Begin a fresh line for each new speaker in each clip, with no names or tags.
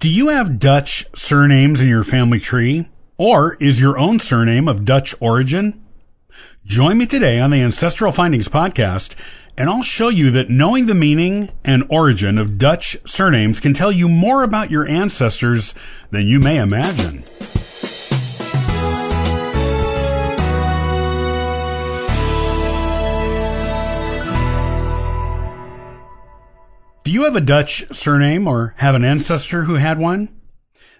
Do you have Dutch surnames in your family tree? Or is your own surname of Dutch origin? Join me today on the Ancestral Findings podcast, and I'll show you that knowing the meaning and origin of Dutch surnames can tell you more about your ancestors than you may imagine. Do you have a Dutch surname or have an ancestor who had one?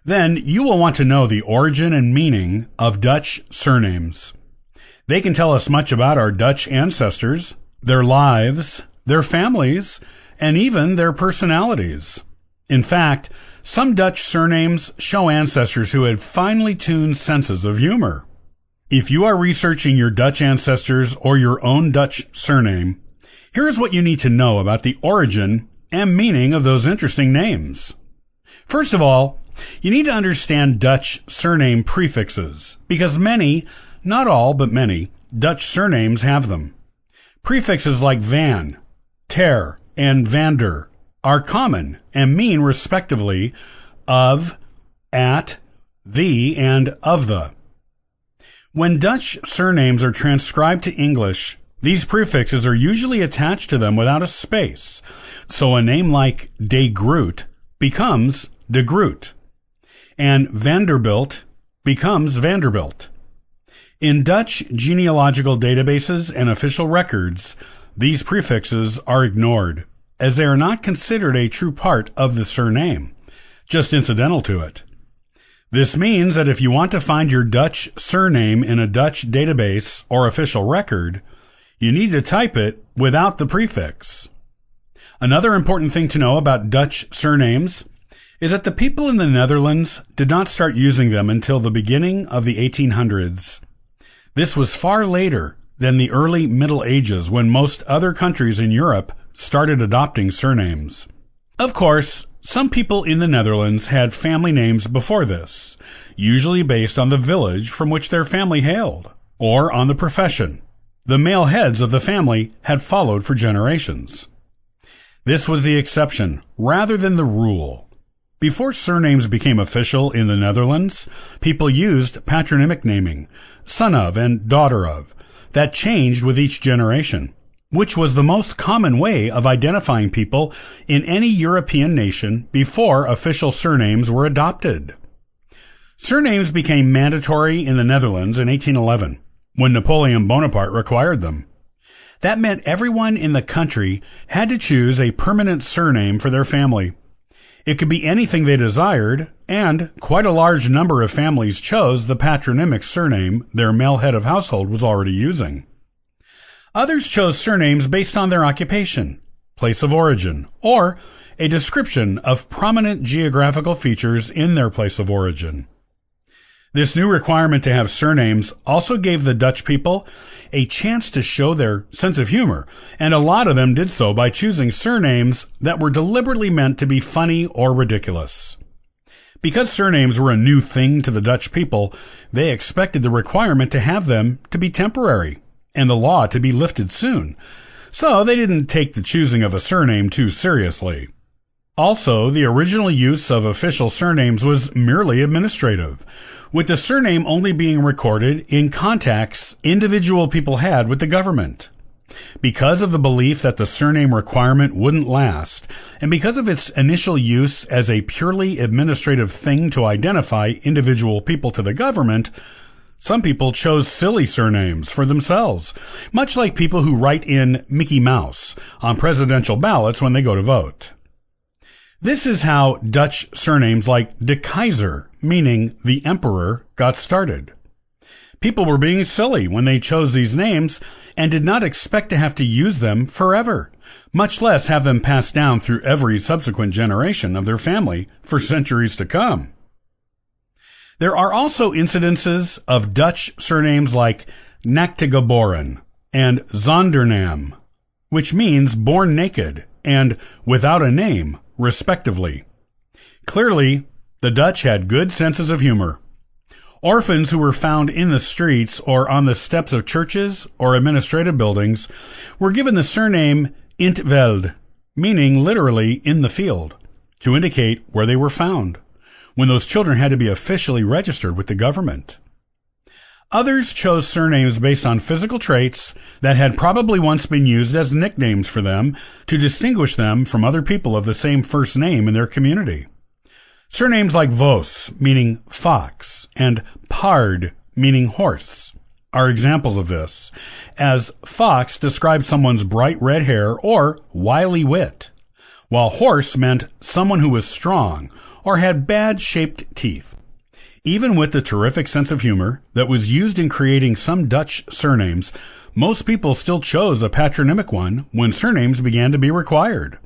Then you will want to know the origin and meaning of Dutch surnames. They can tell us much about our Dutch ancestors, their lives, their families, and even their personalities. In fact, some Dutch surnames show ancestors who had finely tuned senses of humor. If you are researching your Dutch ancestors or your own Dutch surname, here's what you need to know about the origin and meaning of those interesting names. First of all, you need to understand Dutch surname prefixes, because many, not all, but many, Dutch surnames have them. Prefixes like van, ter, and vander are common and mean respectively of, at, the, and of the. When Dutch surnames are transcribed to English, these prefixes are usually attached to them without a space, so a name like de Groot becomes de Groot, and Vanderbilt becomes Vanderbilt. In Dutch genealogical databases and official records, these prefixes are ignored, as they are not considered a true part of the surname, just incidental to it. This means that if you want to find your Dutch surname in a Dutch database or official record, you need to type it without the prefix. Another important thing to know about Dutch surnames is that the people in the Netherlands did not start using them until the beginning of the 1800s. This was far later than the early Middle Ages, when most other countries in Europe started adopting surnames. Of course, some people in the Netherlands had family names before this, usually based on the village from which their family hailed, or on the profession the male heads of the family had followed for generations. This was the exception rather than the rule. Before surnames became official in the Netherlands, people used patronymic naming, son of and daughter of, that changed with each generation, which was the most common way of identifying people in any European nation before official surnames were adopted. Surnames became mandatory in the Netherlands in 1811, when Napoleon Bonaparte required them. That meant everyone in the country had to choose a permanent surname for their family. It could be anything they desired, and quite a large number of families chose the patronymic surname their male head of household was already using. Others chose surnames based on their occupation, place of origin, or a description of prominent geographical features in their place of origin. This new requirement to have surnames also gave the Dutch people a chance to show their sense of humor, and a lot of them did so by choosing surnames that were deliberately meant to be funny or ridiculous. Because surnames were a new thing to the Dutch people, they expected the requirement to have them to be temporary, and the law to be lifted soon, so they didn't take the choosing of a surname too seriously. Also, the original use of official surnames was merely administrative, with the surname only being recorded in contacts individual people had with the government. Because of the belief that the surname requirement wouldn't last, and because of its initial use as a purely administrative thing to identify individual people to the government, some people chose silly surnames for themselves, much like people who write in Mickey Mouse on presidential ballots when they go to vote. This is how Dutch surnames like de Keizer, meaning the emperor, got started. People were being silly when they chose these names and did not expect to have to use them forever, much less have them passed down through every subsequent generation of their family for centuries to come. There are also incidences of Dutch surnames like Nachtgeboren and Zonder which means born naked and without a name, respectively. Clearly, the Dutch had good senses of humor. Orphans who were found in the streets or on the steps of churches or administrative buildings were given the surname In 't Veld, meaning literally in the field, to indicate where they were found. when those children had to be officially registered with the government. Others chose surnames based on physical traits that had probably once been used as nicknames for them to distinguish them from other people of the same first name in their community. Surnames like Vos, meaning fox, and Pard, meaning horse, are examples of this, as fox described someone's bright red hair or wily wit, while horse meant someone who was strong or had bad-shaped teeth. Even with the terrific sense of humor that was used in creating some Dutch surnames, most people still chose a patronymic one when surnames began to be required.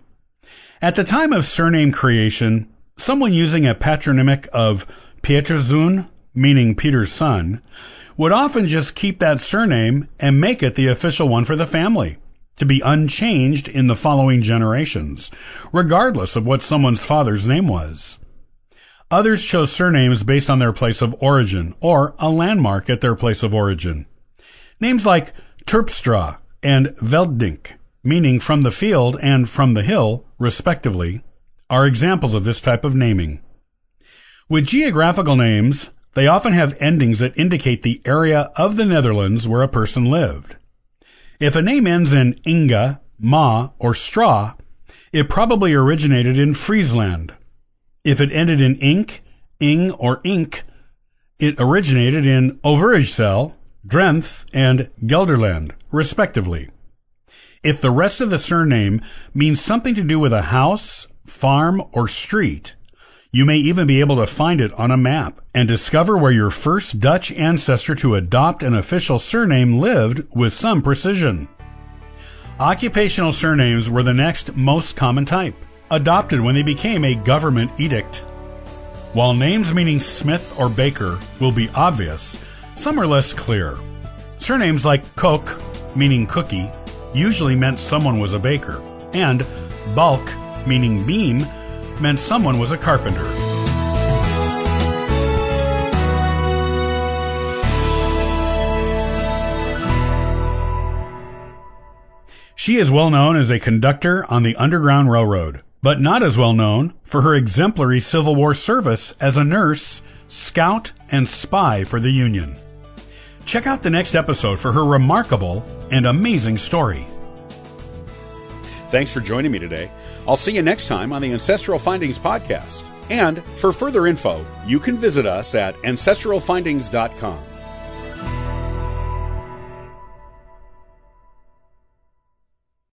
At the time of surname creation, someone using a patronymic of Pieterzoon, meaning Peter's son, would often just keep that surname and make it the official one for the family, to be unchanged in the following generations, regardless of what someone's father's name was. Others chose surnames based on their place of origin, or a landmark at their place of origin. Names like Terpstra and Veldink, meaning from the field and from the hill, respectively, are examples of this type of naming. With geographical names, they often have endings that indicate the area of the Netherlands where a person lived. If a name ends in Inga, Ma, or Stra, it probably originated in Friesland. If it ended in ink, ing, or ink, it originated in Overijssel, Drenthe, and Gelderland, respectively. If the rest of the surname means something to do with a house, farm, or street, you may even be able to find it on a map and discover where your first Dutch ancestor to adopt an official surname lived with some precision. Occupational surnames were the next most common type, adopted when they became a government edict. While names meaning Smith or Baker will be obvious, some are less clear. Surnames like Kook, meaning cookie, usually meant someone was a baker, and Balk, meaning beam, meant someone was a carpenter. She is well known as a conductor on the Underground Railroad, but not as well known for her exemplary Civil War service as a nurse, scout, and spy for the Union. Check out the next episode for her remarkable and amazing story. Thanks for joining me today. I'll see you next time on the Ancestral Findings podcast. And for further info, you can visit us at ancestralfindings.com.